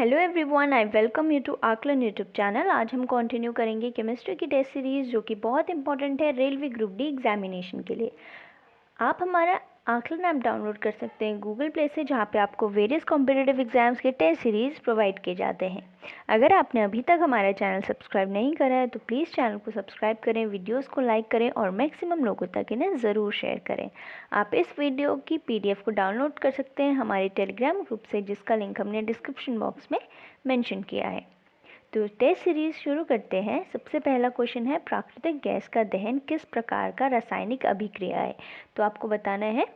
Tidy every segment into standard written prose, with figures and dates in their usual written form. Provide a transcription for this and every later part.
Hello everyone, I welcome you to Aakalan YouTube channel. आज हम continue करेंगे केमिस्ट्री की टेस्ट सीरीज़ जो कि बहुत इंपॉर्टेंट है रेलवे ग्रुप डी एग्जामिनेशन के लिए। आप हमारा आकलन ऐप डाउनलोड कर सकते हैं गूगल प्ले से, जहाँ पे आपको वेरियस कॉम्पिटिटिव एग्जाम्स के टेस्ट सीरीज़ प्रोवाइड किए जाते हैं। अगर आपने अभी तक हमारा चैनल सब्सक्राइब नहीं करा है तो प्लीज़ चैनल को सब्सक्राइब करें, वीडियोस को लाइक करें और मैक्सिमम लोगों तक इन्हें ज़रूर शेयर करें। आप इस वीडियो की PDF को डाउनलोड कर सकते हैं हमारे टेलीग्राम ग्रुप से, जिसका लिंक हमने डिस्क्रिप्शन बॉक्स में मेंशन किया है। तो टेस्ट सीरीज शुरू करते हैं। सबसे पहला क्वेश्चन है, प्राकृतिक गैस का दहन किस प्रकार का रासायनिक अभिक्रिया है। तो आपको बताना है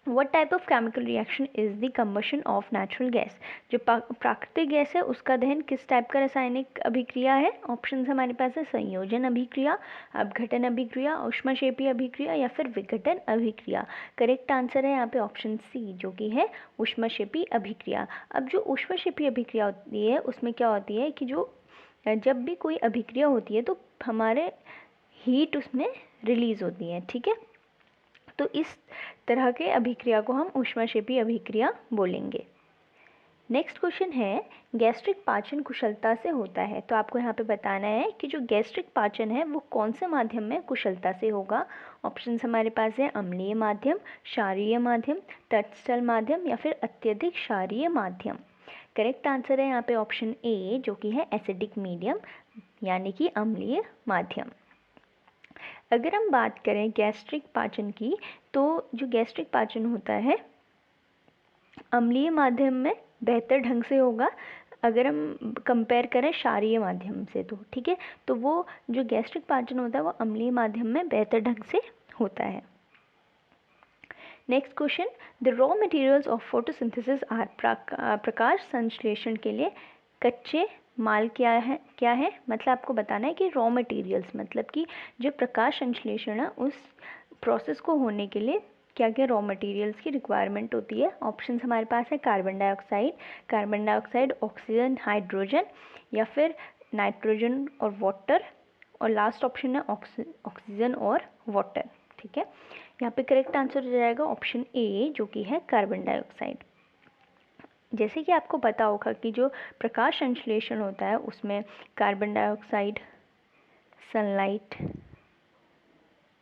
What type of chemical reaction is the combustion of natural gas। जो प्राकृतिक गैस है उसका दहन किस टाइप का रासायनिक अभिक्रिया है। ऑप्शन हमारे पास है संयोजन अभिक्रिया, अपघटन अभिक्रिया, ऊष्मक्षेपी अभिक्रिया या फिर विघटन अभिक्रिया। करेक्ट आंसर है यहाँ पे ऑप्शन सी, जो कि है ऊष्मक्षेपी अभिक्रिया। अब जो ऊष्मक्षेपी अभिक्रिया होती है उसमें क्या होती है कि जो जब भी कोई अभिक्रिया होती है तो हमारे हीट उसमें रिलीज़ होती है, ठीक है। तो इस तरह के अभिक्रिया को हम ऊष्मक्षेपी अभिक्रिया बोलेंगे। नेक्स्ट क्वेश्चन है, गैस्ट्रिक पाचन कुशलता से होता है। तो आपको यहाँ पे बताना है कि जो गैस्ट्रिक पाचन है वो कौन से माध्यम में कुशलता से होगा। ऑप्शंस हमारे पास है अम्लीय माध्यम, क्षारीय माध्यम, तटस्थल माध्यम या फिर अत्यधिक क्षारीय माध्यम। करेक्ट आंसर है यहाँ पे ऑप्शन ए, जो कि है एसिडिक मीडियम यानी कि अम्लीय माध्यम। अगर हम बात करें गैस्ट्रिक पाचन की, तो जो गैस्ट्रिक पाचन होता है अम्लीय माध्यम में बेहतर ढंग से होगा अगर हम कंपेयर करें क्षारीय माध्यम से, तो ठीक है। तो वो जो गैस्ट्रिक पाचन होता है वो अम्लीय माध्यम में बेहतर ढंग से होता है। Next question, the raw materials of photosynthesis are. प्रकाश संश्लेषण के लिए कच्चे माल क्या है मतलब आपको बताना है कि रॉ मटेरियल्स मतलब कि जो प्रकाश संश्लेषण है उस प्रोसेस को होने के लिए क्या क्या रॉ मटेरियल्स की रिक्वायरमेंट होती है। ऑप्शंस हमारे पास है कार्बन डाइऑक्साइड, ऑक्सीजन, हाइड्रोजन या फिर नाइट्रोजन और वाटर, और लास्ट ऑप्शन है ऑक्सीजन और वाटर, ठीक है। यहाँ पे करेक्ट आंसर हो जाएगा ऑप्शन ए, जो कि है कार्बन डाइऑक्साइड। जैसे कि आपको पता होगा कि जो प्रकाश संश्लेषण होता है उसमें कार्बन डाइऑक्साइड, सनलाइट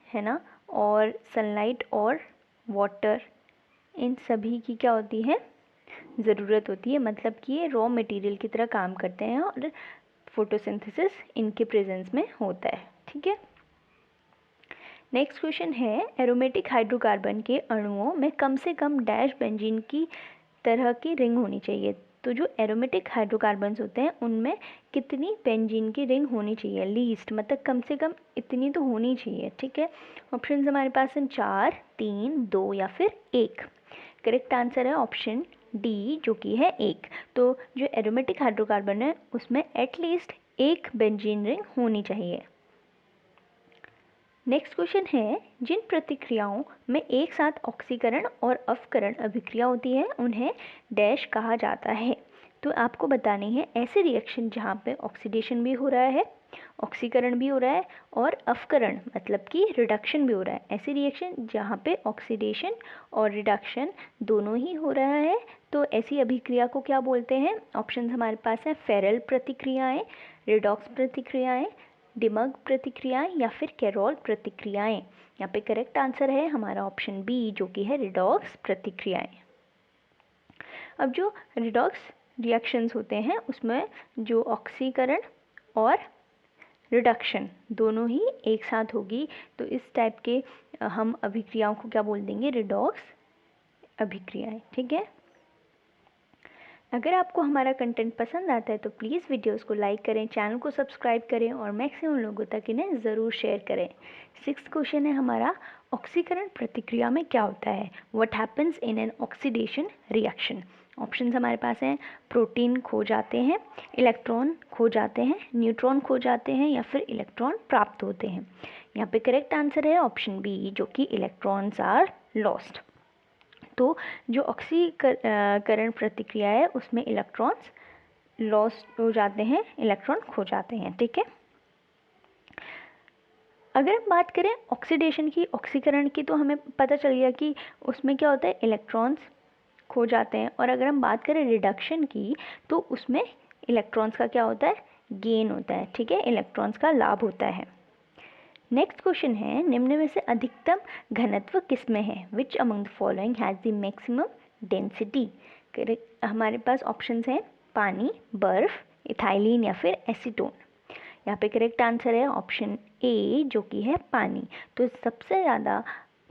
है ना, और सनलाइट और वाटर, इन सभी की क्या होती है, ज़रूरत होती है। मतलब कि ये रॉ मटेरियल की तरह काम करते हैं और फोटोसिंथेसिस इनके प्रेजेंस में होता है, ठीक है। नेक्स्ट क्वेश्चन है, एरोमेटिक हाइड्रोकार्बन के अणुओं में कम से कम डैश बेंजीन की तरह की रिंग होनी चाहिए। तो जो एरोमेटिक हाइड्रोकार्बन्स होते हैं उनमें कितनी बेंजीन की रिंग होनी चाहिए, लीस्ट मतलब कम से कम इतनी तो होनी चाहिए, ठीक है। ऑप्शन हमारे पास हैं 4, 3, 2 या फिर 1। करेक्ट आंसर है ऑप्शन डी, जो कि है 1। तो जो एरोमेटिक हाइड्रोकार्बन है उसमें एटलीस्ट 1 बेंजीन रिंग होनी चाहिए। नेक्स्ट क्वेश्चन है, जिन प्रतिक्रियाओं में एक साथ ऑक्सीकरण और अवकरण अभिक्रिया होती है उन्हें डैश कहा जाता है। तो आपको बतानी है ऐसे रिएक्शन जहाँ पे ऑक्सीडेशन भी हो रहा है, ऑक्सीकरण भी हो रहा है और अवकरण मतलब कि रिडक्शन भी हो रहा है। ऐसी रिएक्शन जहाँ पे ऑक्सीडेशन और रिडक्शन दोनों ही हो रहा है, तो ऐसी अभिक्रिया को क्या बोलते हैं। ऑप्शन हमारे पास है फेरल प्रतिक्रियाएं, रिडॉक्स प्रतिक्रियाएं, डिमग प्रतिक्रियाएं या फिर कैरोल प्रतिक्रियाएं। यहाँ पे करेक्ट आंसर है हमारा ऑप्शन बी, जो कि है रिडॉक्स प्रतिक्रियाएं। अब जो रिडॉक्स रिएक्शंस होते हैं उसमें जो ऑक्सीकरण और रिडक्शन दोनों ही एक साथ होगी, तो इस टाइप के हम अभिक्रियाओं को क्या बोल देंगे, रिडॉक्स अभिक्रियाएं, ठीक है। अगर आपको हमारा कंटेंट पसंद आता है तो प्लीज़ वीडियोस को लाइक करें, चैनल को सब्सक्राइब करें और मैक्सिमम लोगों तक इन्हें ज़रूर शेयर करें। 6th क्वेश्चन है हमारा, ऑक्सीकरण प्रतिक्रिया में क्या होता है। What happens in an oxidation reaction. Option हमारे पास हैं, प्रोटीन खो जाते हैं, इलेक्ट्रॉन खो जाते हैं, न्यूट्रॉन खो जाते हैं या फिर इलेक्ट्रॉन प्राप्त होते हैं। यहाँ पे करेक्ट आंसर है ऑप्शन बी, जो कि इलेक्ट्रॉन्स आर लॉस्ट। तो जो ऑक्सीकरण प्रतिक्रिया है उसमें इलेक्ट्रॉन्स लॉस्ट हो जाते हैं, इलेक्ट्रॉन खो जाते हैं, ठीक है। अगर हम बात करें ऑक्सीडेशन की, ऑक्सीकरण की, तो हमें पता चल गया कि उसमें क्या होता है, इलेक्ट्रॉन्स खो जाते हैं। और अगर हम बात करें रिडक्शन की तो उसमें इलेक्ट्रॉन्स का क्या होता है, गेन होता है, ठीक है, इलेक्ट्रॉन्स का लाभ होता है। नेक्स्ट क्वेश्चन है, निम्न में से अधिकतम घनत्व किस में है, विच among the following has the maximum density. हमारे पास ऑप्शंस हैं पानी, बर्फ, इथाइलिन या फिर एसीटोन। यहाँ पे करेक्ट आंसर है ऑप्शन ए जो कि है पानी। तो सबसे ज़्यादा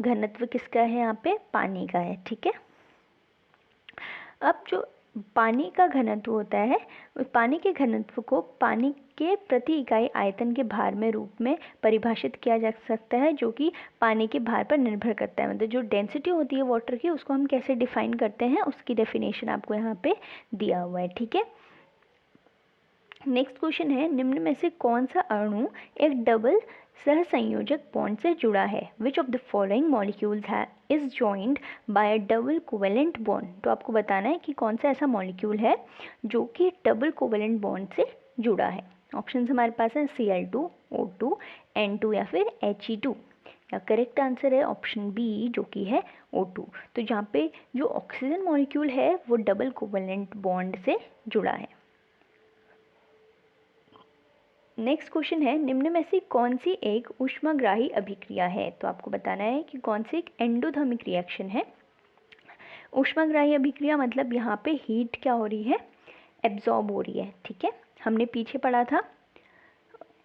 घनत्व किसका है, यहाँ पे पानी का है, ठीक है। अब जो पानी का घनत्व होता है, उस पानी के घनत्व को पानी के प्रति इकाई आयतन के भार में रूप में परिभाषित किया जा सकता है, जो कि पानी के भार पर निर्भर करता है। मतलब जो डेंसिटी होती है वाटर की, उसको हम कैसे डिफाइन करते हैं, उसकी डेफिनेशन आपको यहाँ पे दिया हुआ है, ठीक है। नेक्स्ट क्वेश्चन है, निम्न में से कौन सा अणु एक डबल सहसंयोजक बॉन्ड से जुड़ा है, which of the following molecules is joined by a double covalent bond. तो आपको बताना है कि कौन सा ऐसा मॉलिक्यूल है जो कि डबल कोवेलेंट बॉन्ड से जुड़ा है। ऑप्शन हमारे पास है Cl2, O2, N2 या फिर He2। या करेक्ट आंसर है ऑप्शन बी जो कि है O2। तो जहाँ पे जो ऑक्सीजन मॉलिक्यूल है वो डबल कोवेलेंट बॉन्ड से जुड़ा है। नेक्स्ट क्वेश्चन है, निम्न में से कौन सी एक ऊष्माग्राही अभिक्रिया है। तो आपको बताना है कि कौन सी एक एंडोथर्मिक रिएक्शन है। ऊष्माग्राही अभिक्रिया मतलब यहाँ पे हीट क्या हो रही है, एब्जॉर्ब हो रही है, ठीक है। हमने पीछे पढ़ा था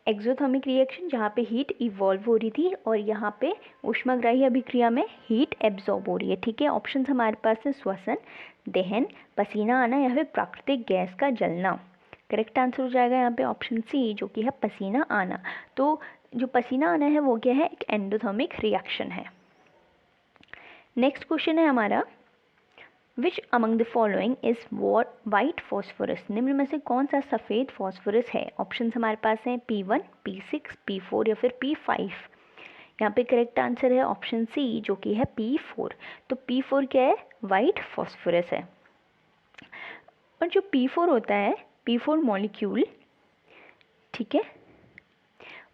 एक्सोथर्मिक रिएक्शन जहाँ पे हीट इवॉल्व हो रही थी, और यहाँ पे ऊष्माग्राही अभिक्रिया में हीट एब्जॉर्ब हो रही है, ठीक है। ऑप्शन हमारे पास है श्वसन, दहन, पसीना आना या फिर प्राकृतिक गैस का जलना। करेक्ट आंसर हो जाएगा यहाँ पे ऑप्शन सी जो कि है पसीना आना। तो जो पसीना आना है वो क्या है, एक एंडोथर्मिक रिएक्शन है। नेक्स्ट क्वेश्चन है हमारा, विच among the following is white phosphorus. निम्न में से कौन सा सफ़ेद फॉस्फोरस है। ऑप्शन हमारे पास हैं P1, P6, P4 या फिर P5। यहाँ पे करेक्ट आंसर है ऑप्शन सी जो कि है P4। तो P4 क्या है, वाइट फॉस्फोरस है। और जो P4 होता है, P4 मॉलिक्यूल, ठीक है,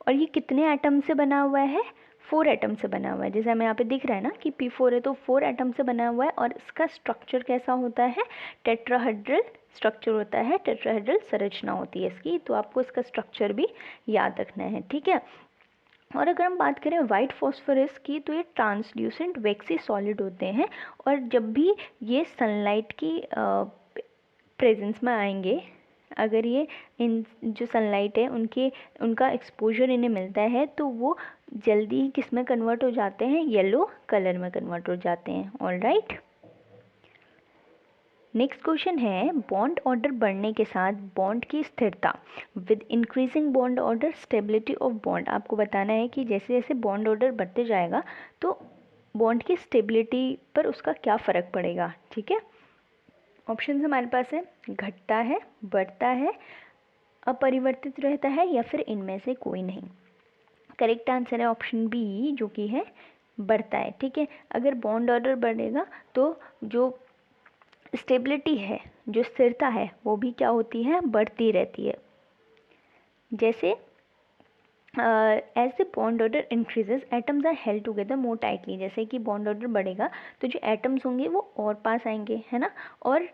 और ये कितने एटम से बना हुआ है, 4 एटम से बना हुआ है। जैसे हमें यहाँ पे दिख रहा है ना कि P4 है तो 4 एटम से बना हुआ है। और इसका स्ट्रक्चर कैसा होता है, टेट्राहेड्रल स्ट्रक्चर होता है, टेट्राहेड्रल संरचना होती है इसकी। तो आपको इसका स्ट्रक्चर भी याद रखना है, ठीक है। और अगर हम बात करें वाइट फॉस्फोरस की, तो ये ट्रांसल्यूसेंट वैक्सी सॉलिड होते हैं। और जब भी ये सनलाइट की प्रेजेंस में आएंगे, अगर ये इन जो सनलाइट है उनका एक्सपोजर इन्हें मिलता है, तो वो जल्दी ही किस में कन्वर्ट हो जाते हैं, येलो कलर में कन्वर्ट हो जाते हैं। All right. नेक्स्ट क्वेश्चन है, बॉन्ड ऑर्डर बढ़ने के साथ बॉन्ड की स्थिरता। With increasing bond order stability of bond. आपको बताना है कि जैसे जैसे बॉन्ड ऑर्डर बढ़ते जाएगा तो बॉन्ड की स्टेबिलिटी पर उसका क्या फ़र्क पड़ेगा, ठीक है। ऑप्शन हमारे पास है घटता है, बढ़ता है, अपरिवर्तित रहता है या फिर इनमें से कोई नहीं। करेक्ट आंसर है ऑप्शन बी जो कि है बढ़ता है, ठीक है। अगर बॉन्ड ऑर्डर बढ़ेगा तो जो स्टेबिलिटी है, जो स्थिरता है, वो भी क्या होती है, बढ़ती रहती है। जैसे as the bond order increases atoms are held together more tightly. जैसे कि बॉन्ड ऑर्डर बढ़ेगा तो जो एटम्स होंगे वो और पास आएंगे, है ना। और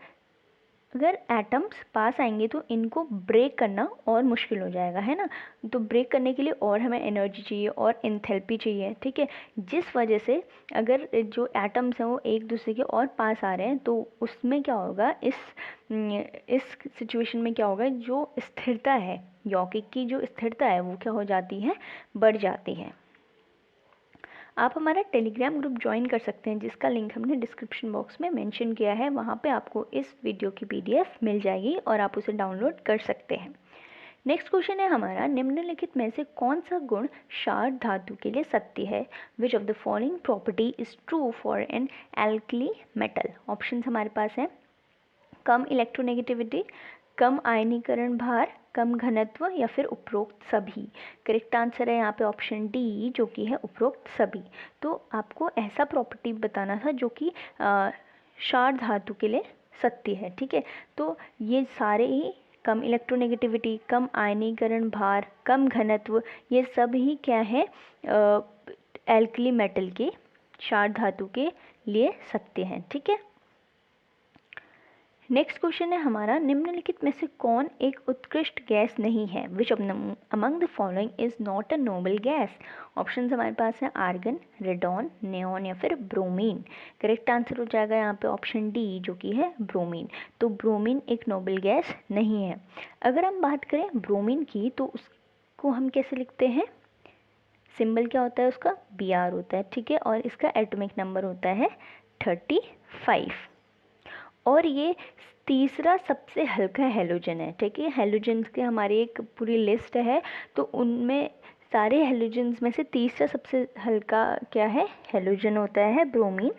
अगर एटम्स पास आएंगे तो इनको ब्रेक करना और मुश्किल हो जाएगा, है ना। तो ब्रेक करने के लिए और हमें एनर्जी चाहिए और एंथैल्पी चाहिए, ठीक है। जिस वजह से अगर जो एटम्स हैं वो एक दूसरे के और पास आ रहे हैं तो उसमें क्या होगा, इस सिचुएशन में क्या होगा, जो स्थिरता है, यौगिक की जो स्थिरता है वो क्या हो जाती है, बढ़ जाती है। आप हमारा टेलीग्राम ग्रुप ज्वाइन कर सकते हैं जिसका लिंक हमने डिस्क्रिप्शन बॉक्स में मेंशन किया है। वहाँ पे आपको इस वीडियो की PDF मिल जाएगी और आप उसे डाउनलोड कर सकते हैं। नेक्स्ट क्वेश्चन है हमारा, निम्नलिखित में से कौन सा गुण क्षार धातु के लिए सत्य है। Which of the following property is true for an alkali metal. Option हमारे पास हैं कम इलेक्ट्रोनेगेटिविटी, कम आयनीकरण भार, कम घनत्व या फिर उपरोक्त सभी। करेक्ट आंसर है यहाँ पे ऑप्शन डी जो कि है उपरोक्त सभी। तो आपको ऐसा प्रॉपर्टी बताना था जो कि क्षार धातु के लिए सत्य है, ठीक है। तो ये सारे ही कम इलेक्ट्रोनेगेटिविटी, कम आयनीकरण भार, कम घनत्व, ये सब ही क्या है, एल्कली मेटल के, क्षार धातु के लिए सत्य हैं, ठीक है। नेक्स्ट क्वेश्चन है हमारा, निम्नलिखित में से कौन एक उत्कृष्ट गैस नहीं है? विच among the following is not a noble gas? Option हमारे पास है आर्गन, रेडॉन, नियॉन या फिर ब्रोमीन। करेक्ट आंसर हो जाएगा यहाँ पे ऑप्शन डी जो कि है ब्रोमीन। तो ब्रोमीन एक नोबल गैस नहीं है। अगर हम बात करें ब्रोमीन की तो उसको हम कैसे लिखते हैं? सिंबल क्या होता है उसका? Br होता है, ठीक है। और इसका एटॉमिक नंबर होता है 35। और ये तीसरा सबसे हल्का हैलोजन है, ठीक है। हैलोजन्स के हमारी एक पूरी लिस्ट है, तो उनमें सारे हैलोजन्स में से तीसरा सबसे हल्का क्या है? हैलोजन होता है ब्रोमीन।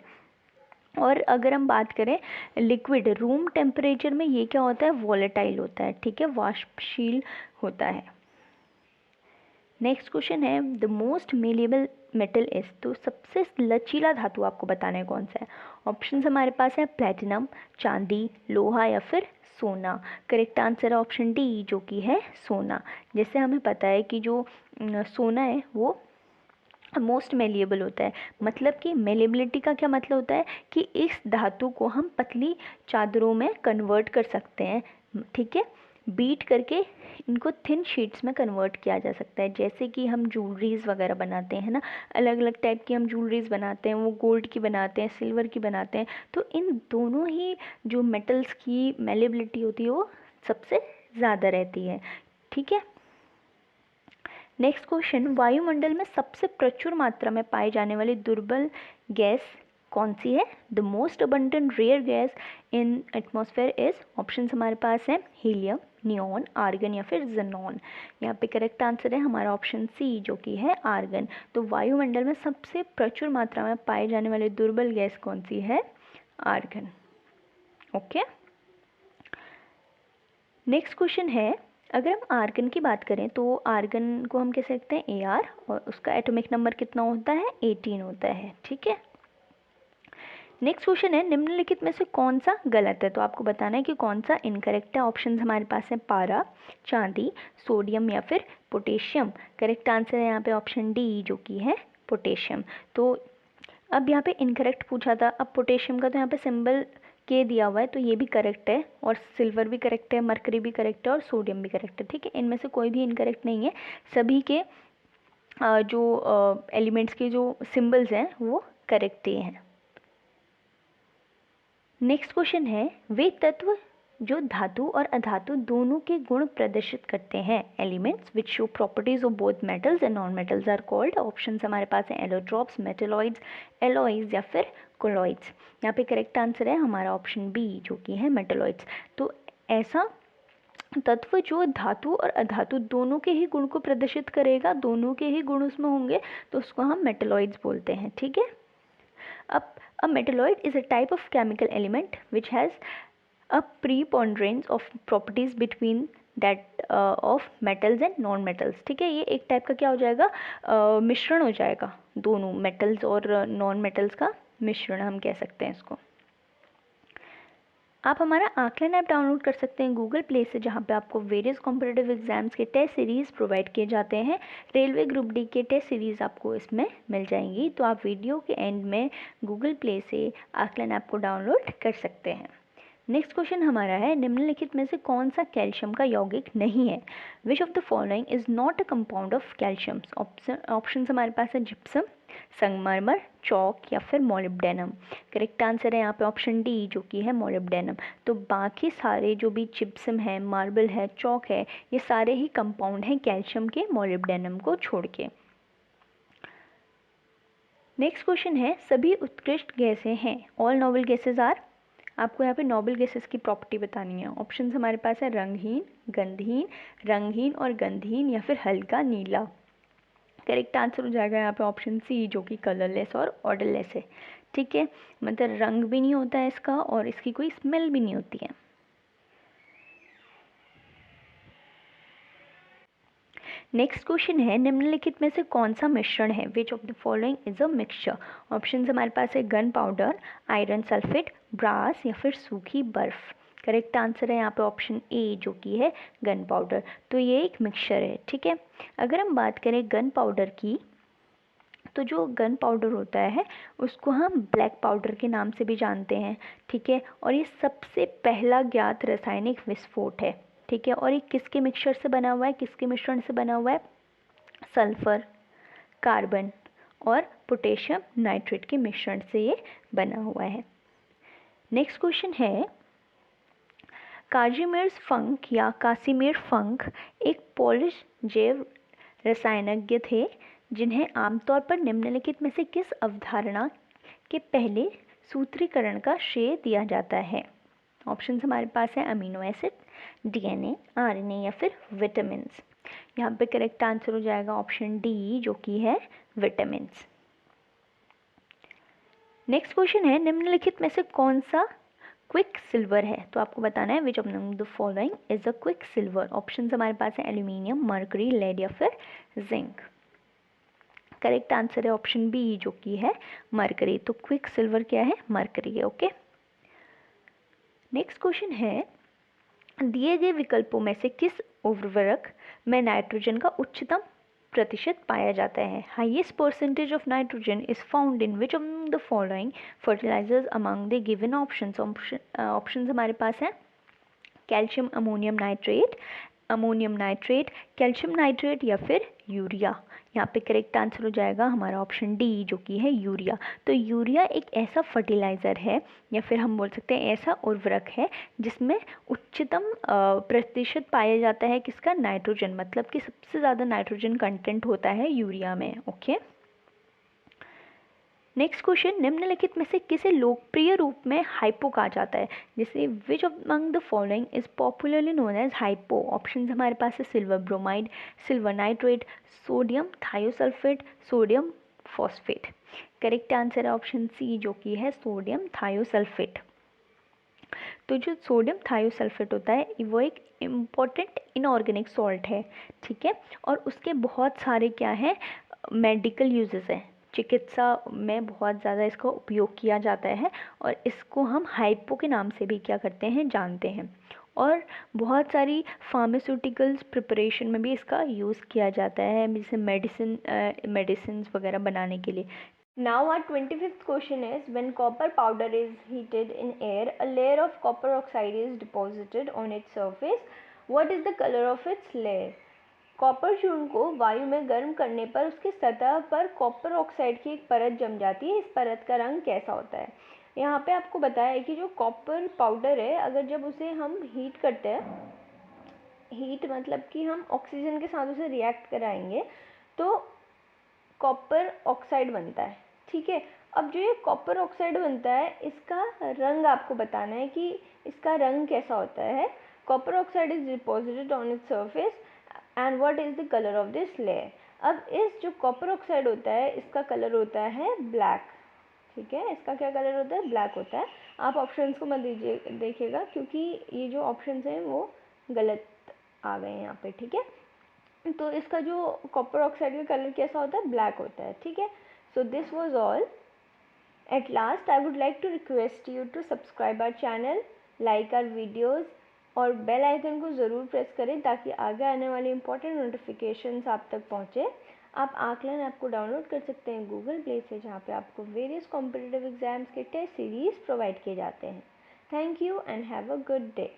और अगर हम बात करें लिक्विड रूम टेम्परेचर में, ये क्या होता है? वॉलेटाइल होता है, ठीक है, वाष्पशील होता है। नेक्स्ट क्वेश्चन है, the most malleable metal is, तो सबसे लचीला धातु आपको बताना है कौन सा है? ऑप्शन हमारे पास है प्लेटिनम, चांदी, लोहा या फिर सोना। करेक्ट आंसर है ऑप्शन डी जो कि है सोना। जैसे हमें पता है कि जो सोना है वो मोस्ट मेलिएबल होता है। मतलब कि मेलेबिलिटी का क्या मतलब होता है कि इस धातु को हम पतली चादरों में कन्वर्ट कर सकते हैं, ठीक है। बीट करके इनको थिन शीट्स में कन्वर्ट किया जा सकता है। जैसे कि हम ज्वेलरीज वगैरह बनाते हैं ना, अलग अलग टाइप की हम ज्वेलरीज बनाते हैं, वो गोल्ड की बनाते हैं, सिल्वर की बनाते हैं। तो इन दोनों ही जो मेटल्स की मेलेबिलिटी होती है वो सबसे ज़्यादा रहती है, ठीक है। नेक्स्ट क्वेश्चन, वायुमंडल में सबसे प्रचुर मात्रा में पाए जाने वाली दुर्बल गैस कौन सी है? The most abundant rare gas in atmosphere is, option हमारे पास है हीलियम, नियॉन, आर्गन या फिर जेनॉन। यहाँ पे करेक्ट आंसर है हमारा ऑप्शन सी जो कि है आर्गन। तो वायुमंडल में सबसे प्रचुर मात्रा में पाए जाने वाली दुर्बल गैस कौन सी है? आर्गन। ओके। नेक्स्ट क्वेश्चन है, अगर हम आर्गन की बात करें तो आर्गन को हम कैसे लिखते हैं? Ar, और उसका एटॉमिक नंबर कितना होता है? 18 होता है, ठीक है। नेक्स्ट क्वेश्चन है, निम्नलिखित में से कौन सा गलत है? तो आपको बताना है कि कौन सा इनकरेक्ट है। ऑप्शन हमारे पास है पारा, चांदी, सोडियम या फिर पोटेशियम। करेक्ट आंसर है यहाँ पे ऑप्शन डी जो कि है पोटेशियम। तो अब यहाँ पे इनकरेक्ट पूछा था, अब पोटेशियम का तो यहाँ पे सिंबल के दिया हुआ है, तो ये भी करेक्ट है, और सिल्वर भी करेक्ट है, मरकरी भी करेक्ट है और सोडियम भी करेक्ट है, ठीक है। इनमें से कोई भी इनकरेक्ट नहीं है, सभी के जो एलिमेंट्स के जो सिंबल्स हैं वो करेक्ट ही हैं। नेक्स्ट क्वेश्चन है, वे तत्व जो धातु और अधातु दोनों के गुण प्रदर्शित करते हैं, elements which show properties of both metals and non metals are called. Option हमारे पास है एलोट्रॉप्स, मेटेलॉइड्स, एलॉइज या फिर कोलॉइड्स। यहाँ पे करेक्ट आंसर है हमारा ऑप्शन बी जो कि है मेटेलॉइड्स। तो ऐसा तत्व जो धातु और अधातु दोनों के ही गुण को प्रदर्शित करेगा, दोनों के ही गुण उसमें होंगे, तो उसको हम मेटेलॉइड्स बोलते हैं, ठीक है। अब a metalloid is a type of chemical element which has a preponderance of properties between that of metals and non metals, ठीक है। ये एक टाइप का क्या हो जाएगा? मिश्रण हो जाएगा, दोनों मेटल्स और नॉन मेटल्स का मिश्रण हम कह सकते हैं इसको। आप हमारा आकलन ऐप डाउनलोड कर सकते हैं गूगल प्ले से, जहाँ पे आपको वेरियस कॉम्पिटिटिव एग्जाम्स के टेस्ट सीरीज़ प्रोवाइड किए जाते हैं। रेलवे ग्रुप डी के टेस्ट सीरीज़ आपको इसमें मिल जाएंगी, तो आप वीडियो के एंड में गूगल प्ले से आकलन ऐप को डाउनलोड कर सकते हैं। नेक्स्ट क्वेश्चन हमारा है, निम्नलिखित में से कौन सा कैल्शियम का यौगिक नहीं है? Which of the following is not a compound of calcium? Option हमारे पास है जिप्सम, संगमरमर, चौक या फिर मोलिब्डेनम। करेक्ट आंसर है यहाँ पे ऑप्शन डी जो कि है मोलिब्डेनम। तो बाकी सारे जो भी जिप्सम है, मार्बल है, चौक है, ये सारे ही कंपाउंड हैं कैल्शियम के, मोलिब्डेनम को छोड़ के। नेक्स्ट क्वेश्चन है, सभी उत्कृष्ट गैसें हैं, ऑल नोबल गैसेज आर। आपको यहाँ पे नोबल गैसेस की प्रॉपर्टी बतानी है। ऑप्शन हमारे पास है रंगहीन, गंधहीन, रंगहीन और गंधहीन या फिर हल्का नीला। करेक्ट आंसर हो जाएगा यहाँ पे ऑप्शन सी जो कि कलरलेस और ऑडरलेस है, ठीक है। मतलब रंग भी नहीं होता है इसका और इसकी कोई स्मेल भी नहीं होती है। नेक्स्ट क्वेश्चन है, निम्नलिखित में से कौन सा मिश्रण है? Which of the following is a mixture? Option हमारे पास है gun powder, iron sulphate, brass या फिर सूखी बर्फ। करेक्ट आंसर है यहाँ पे ऑप्शन ए जो कि है गन पाउडर। तो ये एक मिक्सचर है, ठीक है। अगर हम बात करें गन पाउडर की, तो जो गन पाउडर होता है उसको हम ब्लैक पाउडर के नाम से भी जानते हैं, ठीक है। और ये सबसे पहला ज्ञात रासायनिक विस्फोट है, ठीक है। और ये किसके मिक्सचर से बना हुआ है, किसके मिश्रण से बना हुआ है? सल्फर, कार्बन और पोटेशियम नाइट्रेट के मिश्रण से ये बना हुआ है। नेक्स्ट क्वेश्चन है, काजिमिर्स फंक या कासिमिर फंक एक पोलिश जैव रसायनज्ञ थे जिन्हें आमतौर पर निम्नलिखित में से किस अवधारणा के पहले सूत्रीकरण का श्रेय दिया जाता है? ऑप्शन हमारे पास है अमीनो एसिड, डीएनए, आरएनए या फिर विटामिन्स। यहाँ पे करेक्ट आंसर हो जाएगा ऑप्शन डी जो कि है विटामिन्स। नेक्स्ट क्वेश्चन है, निम्नलिखित में से कौन सा क्विक सिल्वर है? तो आपको बताना है विच among the following is a quick silver. Option हमारे पास है एल्यूमिनियम, मर्करी, लेड या फिर जिंक। करेक्ट आंसर है ऑप्शन बी जो कि है मरकरी। तो क्विक सिल्वर क्या है? मरकरी है। ओके, नेक्स्ट क्वेश्चन है, दिए गए विकल्पों में से किस उर्वरक में नाइट्रोजन का उच्चतम प्रतिशत पाया जाता है? Highest percentage of nitrogen is found in which among the following fertilizers among the given options. Options हमारे पास है calcium ammonium nitrate, calcium nitrate या फिर यूरिया। यहाँ पे करेक्ट आंसर हो जाएगा हमारा ऑप्शन डी जो कि है यूरिया। तो यूरिया एक ऐसा फर्टिलाइज़र है या फिर हम बोल सकते हैं ऐसा उर्वरक है जिसमें उच्चतम प्रतिशत पाया जाता है किसका? नाइट्रोजन, मतलब कि सबसे ज़्यादा नाइट्रोजन कंटेंट होता है यूरिया में। ओके, नेक्स्ट क्वेश्चन, निम्नलिखित में से किसे लोकप्रिय रूप में हाइपो कहा जाता है? जैसे which among the following is popularly known as hypo. Option हमारे पास है silver bromide, silver nitrate, sodium thiosulphate, sodium phosphate. Correct answer है ऑप्शन सी जो कि है सोडियम थायोसल्फेट। तो जो सोडियम थायोसल्फेट होता है वो एक इम्पॉर्टेंट इनऑर्गेनिक सॉल्ट है, ठीक है। और उसके बहुत सारे क्या हैं, मेडिकल यूजेस हैं, चिकित्सा में बहुत ज़्यादा इसका उपयोग किया जाता है और इसको हम हाइपो के नाम से भी क्या करते हैं, जानते हैं। और बहुत सारी फार्मास्यूटिकल्स प्रिपरेशन में भी इसका यूज़ किया जाता है, जैसे मेडिसिन वगैरह बनाने के लिए। Now our 25th question is, when copper powder is heated in air, a layer of copper oxide is deposited on its surface. What is the color of its layer? Copper चूर्ण को वायु में गर्म करने पर उसकी सतह पर कॉपर ऑक्साइड की एक परत जम जाती है। इस परत का रंग कैसा होता है? यहाँ पे आपको बताया है कि जो कॉपर पाउडर है, अगर जब उसे हम हीट करते हैं, हीट मतलब कि हम ऑक्सीजन के साथ उसे रिएक्ट कराएंगे तो कॉपर ऑक्साइड बनता है, ठीक है। अब जो ये कॉपर ऑक्साइड बनता है इसका रंग आपको बताना है कि इसका रंग कैसा होता है। Copper oxide is deposited on its surface and what is the colour of this layer. अब इस जो कॉपर ऑक्साइड होता है इसका कलर होता है ब्लैक, ठीक है। इसका क्या कलर होता है? ब्लैक होता है। आप ऑप्शंस को मत देखिएगा क्योंकि ये जो ऑप्शंस हैं वो गलत आ गए हैं यहाँ पे, ठीक है। तो इसका जो कॉपर ऑक्साइड का कलर कैसा होता है? ब्लैक होता है, ठीक है। So this was all. At last I would like to request you to subscribe our channel, like our videos और बेल आइकन को ज़रूर प्रेस करें ताकि आगे आने वाले इंपॉर्टेंट नोटिफिकेशंस आप तक पहुँचे। आप आकलन ऐप को डाउनलोड कर सकते हैं गूगल प्ले से, जहाँ पे आपको वेरियस कॉम्पिटिटिव एग्जाम्स के टेस्ट सीरीज़ प्रोवाइड किए जाते हैं। Thank you and have a good day.